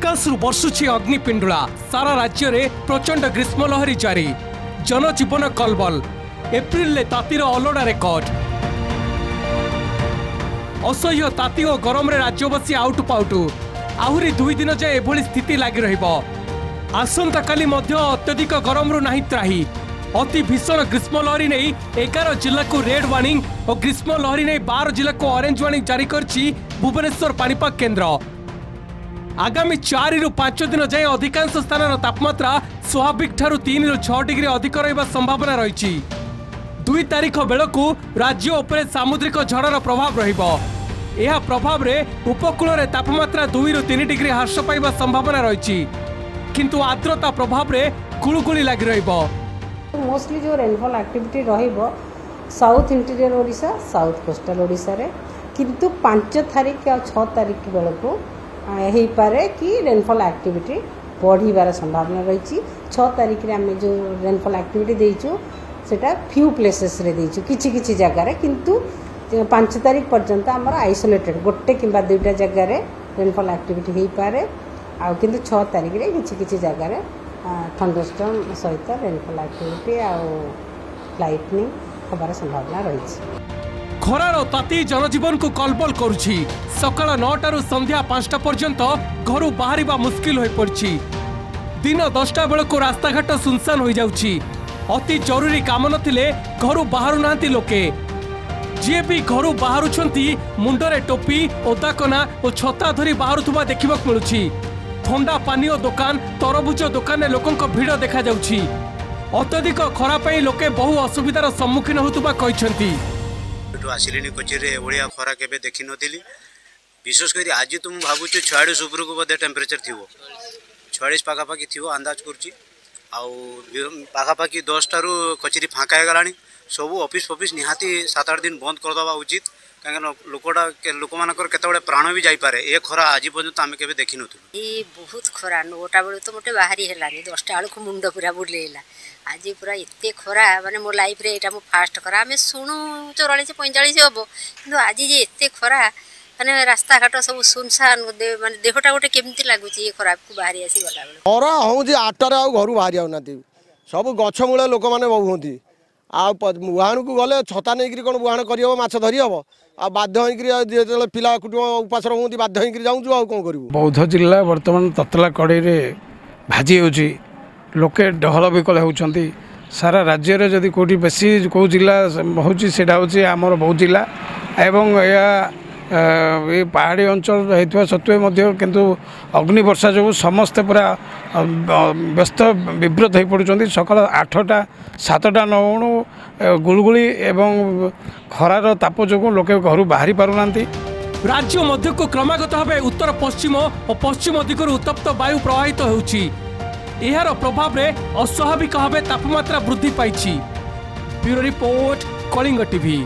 आकाशरू बर्षुछि अग्निपिंडुला सारा राज्य में प्रचंड ग्रीष्म लहरी जारी जनजीवन कलबल एप्रिल ले तातीर अलोड़ा रेकर्ड असह्य ताती और गरम राज्यवासी आउटु पाउटु आहुरी 2 दिन जाए एभली स्थिति लगी रहिबो। आसंता काली मध्य अत्यधिक गरम रु नाही त्राही अति भीषण ग्रीष्म लहरी नहीं 11 जिला को रेड वार्निंग और ग्रीष्म लहरी नहीं 12 जिला को ऑरेंज वार्निंग जारी करछि भुवनेश्वर पाणीपाग केन्द्र। आगामी 4 रु 5 दिन जाए अधिकांश स्थान तापमात्रा स्वाभाविक ठारू 3 रु 6 डिग्री अधिक रहिबा संभावना रही। 2 तारीख बेलकू राज्य उपरे सामुद्रिक झड़र प्रभाव रहिबो। यह प्रभाव रे उपकूल रे तापमात्रा 2 रु 3 डिग्री ह्रास पाइबा संभावना रही किंतु आर्द्रता प्रभाव रे गुळुगुळी लागि रहिबो। मोस्टली जो रेनफॉल एक्टिविटी रहिबो south interior Odisha south coastal Odisha रे किंतु 5 तारीख और 6 तारीख बेलकू हो पारे कि रेनफॉल एक्टिविटी बढ़िबार संभावना रही। 6 तारीख रे आमे जो रेनफॉल एक्टिविटी देइछु सेटा फ्यू प्लेसेस रे देइछु किछि किछि जगह रे किंतु 5 तारीख पर्यंत आमर आइसोलेटेड गोटे किंबा 2टा जगह रे रेनफॉल एक्टिविटी हो पारे आ किंतु 6 तारीख रे किछि किछि जगह रे थंडरस्टॉर्म सहित रेनफॉल एक्टिविटी आ लाइटनिंग होबार संभावना रही। खरार ताती जनजीवन को कलबल करुछि। सकाळ 9 रु संध्या 5टा पर्यंत घर बाहर मुस्किल हो पड़ी। दिन 10टा बेलू रास्ताघाट सुनसान हो जाउछि। अति जरूरी काम नथिले घर बाहर नांती लोके जी भी घर बाहरुछंती मुंडरे टोपी ओदाकना और छता धरी बाहरुथुबा देखिबाक मिलुछि। ठंडा पानीय दुकान तरबुज दुकान लोकंक भीड़ देखा जाउछि। अत्यधिक खरा पई लोके बहु असुविधार सम्मुखीन होतुबा कहिसंती। आसिलिनी कोचिरे ओडिया खरा केबे देखि नथिली विशेष करी आज तुम भाबु 46 ऊपर को बदे टेम्परेचर थिवो 46 पाखापाखि थिवो अंदाज करछि आउ पाखापाखि 10 टारू कोचिरी फांका हे गलानी सब ऑफिस ऑफिस निहाती 7-8 दिन बंद कर दवा उचित काहे लोकोडा लोक मानकर केतबेले प्राण भी जाई पारे ए खरा आज पर्यंत आमे केबे देखि नथु। ए बहुत खरा 9टा बेले तो मोटे बाहरी हेलानी 10टा आलु को मुंड पूरा बुलेला आज पूरा एते खरा माने मो लाइफ रे एटा मो फास्ट खरा आमे सुनु 44-45 हबो किंतु आज जे एते खरा माने रास्ता घाट सब सुनसान माने देहटा गोटे केमती लागुची ए खरा को बाहरी आसी गला बेले खरा हो जे 8 रे आ घरु बाहरी आउनाती सब गछ मूले लोक माने बहुंती आ बुहाण को गले छता नहीं कौन बुहाण कर माछ धरी हम आ बाध्य हो पिला कुटुंब उपास रुँच बाध्य हो जाऊँ आ कौन कर। बौद्ध जिला बर्तमान ततला कड़े भाजी होची लोके डहल विकल होती सारा राज्य में जदि कौटी बेसी कौ जिला होटा हूँ आमर बौद्ध जिला एवं ये पहाड़ी अंचल होता सत्वे किंतु अग्नि वर्षा जो समस्ते पूरा व्यस्त विव्रत हो पड़ुं सकाल 8टा 7टा 9 गुलगुली एवं खरार ताप जो लोके घर बाहरी पारना। राज्य मध्य को क्रमागत भाव उत्तर पश्चिम और पश्चिम दिगरु उत्तप्त वायु प्रवाहित होउछि। एहार प्रभाव रे अस्वाभाविक भाव तापमात्रा वृद्धि पाइछि। Bureau report Kalinga TV.